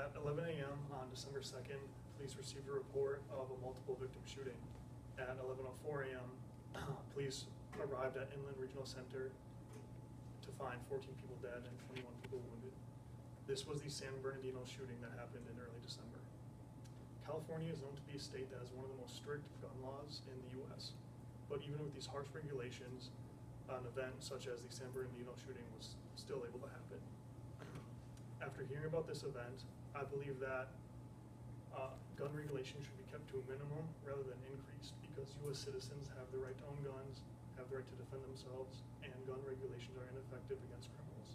At 11 a.m. on December 2nd, police received a report of a multiple victim shooting. At 11:04 a.m., police arrived at Inland Regional Center to find 14 people dead and 21 people wounded. This was the San Bernardino shooting that happened in early December. California is known to be a state that has one of the most strict gun laws in the U.S., but even with these harsh regulations, an event such as the San Bernardino shooting was still able to happen. After hearing about this event, I believe that gun regulations should be kept to a minimum rather than increased, because U.S. citizens have the right to own guns, have the right to defend themselves, and gun regulations are ineffective against criminals.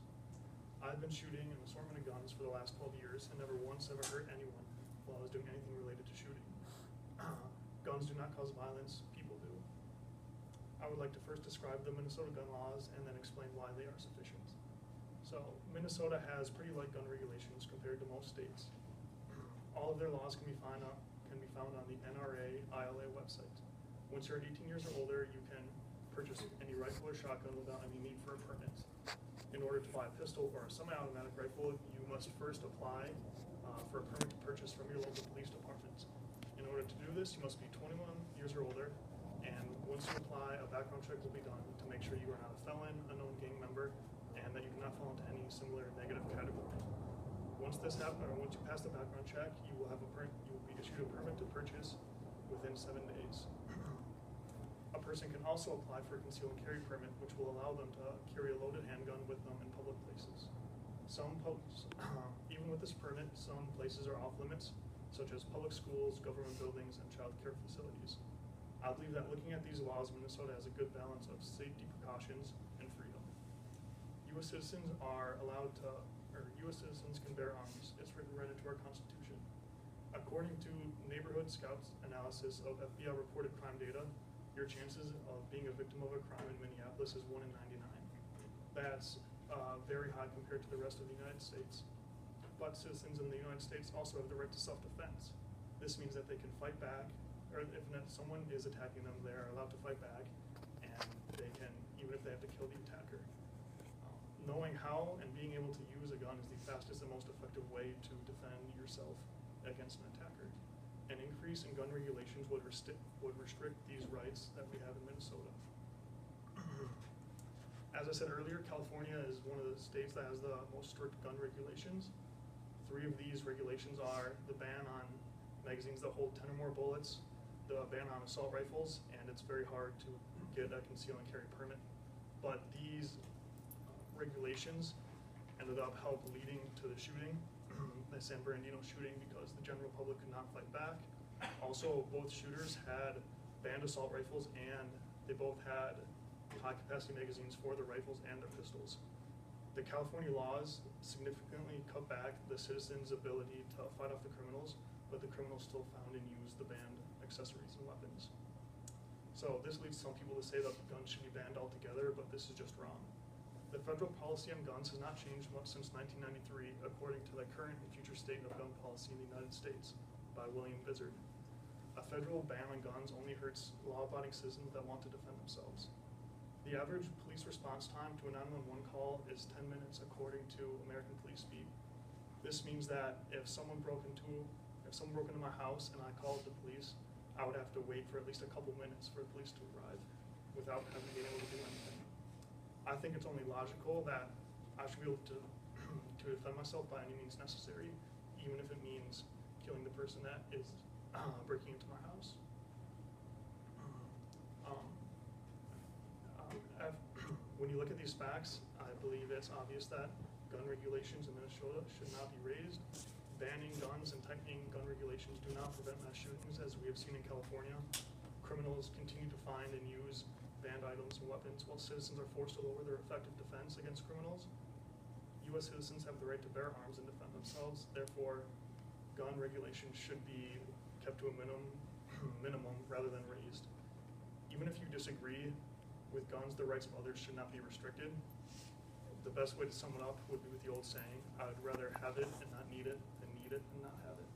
I've been shooting an assortment of guns for the last 12 years and never once ever hurt anyone while I was doing anything related to shooting. Guns do not cause violence, people do. I would like to first describe the Minnesota gun laws and then explain why they are sufficient. So Minnesota has pretty light gun regulations compared to most states. All of their laws can be found on the NRA ILA website. Once you're 18 years or older, you can purchase any rifle or shotgun without any need for a permit. In order to buy a pistol or a semi-automatic rifle, you must first apply for a permit to purchase from your local police department. In order to do this, you must be 21 years or older, and once you apply, a background check will be done to make sure you are not a felon, a known gang member, and that you cannot fall into any similar negative category. Once this happens, or once you pass the background check, you will be issued a permit to purchase within 7 days. A person can also apply for a conceal and carry permit, which will allow them to carry a loaded handgun with them in public places. Even with this permit, some places are off limits, such as public schools, government buildings, and child care facilities. I believe that looking at these laws, Minnesota has a good balance of safety precautions and freedom. U.S. citizens can bear arms. It's written right into our Constitution. According to Neighborhood Scouts analysis of FBI reported crime data, your chances of being a victim of a crime in Minneapolis is 1 in 99. That's very high compared to the rest of the United States. But citizens in the United States also have the right to self-defense. This means that they can fight back, or if someone is attacking them, they are allowed to fight back, and they can, even if they have to kill the attacker. Knowing how and being able to use a gun is the fastest and most effective way to defend yourself against an attacker. An increase in gun regulations would restrict these rights that we have in Minnesota. As I said earlier, California is one of the states that has the most strict gun regulations. 3 of these regulations are the ban on magazines that hold 10 or more bullets, the ban on assault rifles, and it's very hard to get a conceal and carry permit. But these regulations ended up leading to the shooting, the San Bernardino shooting, because the general public could not fight back. Also, both shooters had banned assault rifles, and they both had high-capacity magazines for their rifles and their pistols. The California laws significantly cut back the citizens' ability to fight off the criminals, but the criminals still found and used the banned accessories and weapons. So this leads some people to say that guns should be banned altogether, but this is just wrong. The federal policy on guns has not changed much since 1993, according to the current and future state of gun policy in the United States by William Vizard. A federal ban on guns only hurts law-abiding citizens that want to defend themselves. The average police response time to a 911 call is 10 minutes, according to American Police Beat. This means that if someone broke into my house and I called the police, I would have to wait for at least a couple minutes for the police to arrive without having been able to do anything. I think it's only logical that I should be able to defend myself by any means necessary, even if it means killing the person that is breaking into my house. When you look at these facts, I believe it's obvious that gun regulations in Minnesota should not be raised. Banning guns and tightening gun regulations do not prevent mass shootings, as we have seen in California. Criminals continue to find and use banned items and weapons, while citizens are forced to lower their effective defense against criminals. U.S. citizens have the right to bear arms and defend themselves. Therefore, gun regulations should be kept to a minimum rather than raised. Even if you disagree with guns, the rights of others should not be restricted. The best way to sum it up would be with the old saying, I would rather have it and not need it than need it and not have it.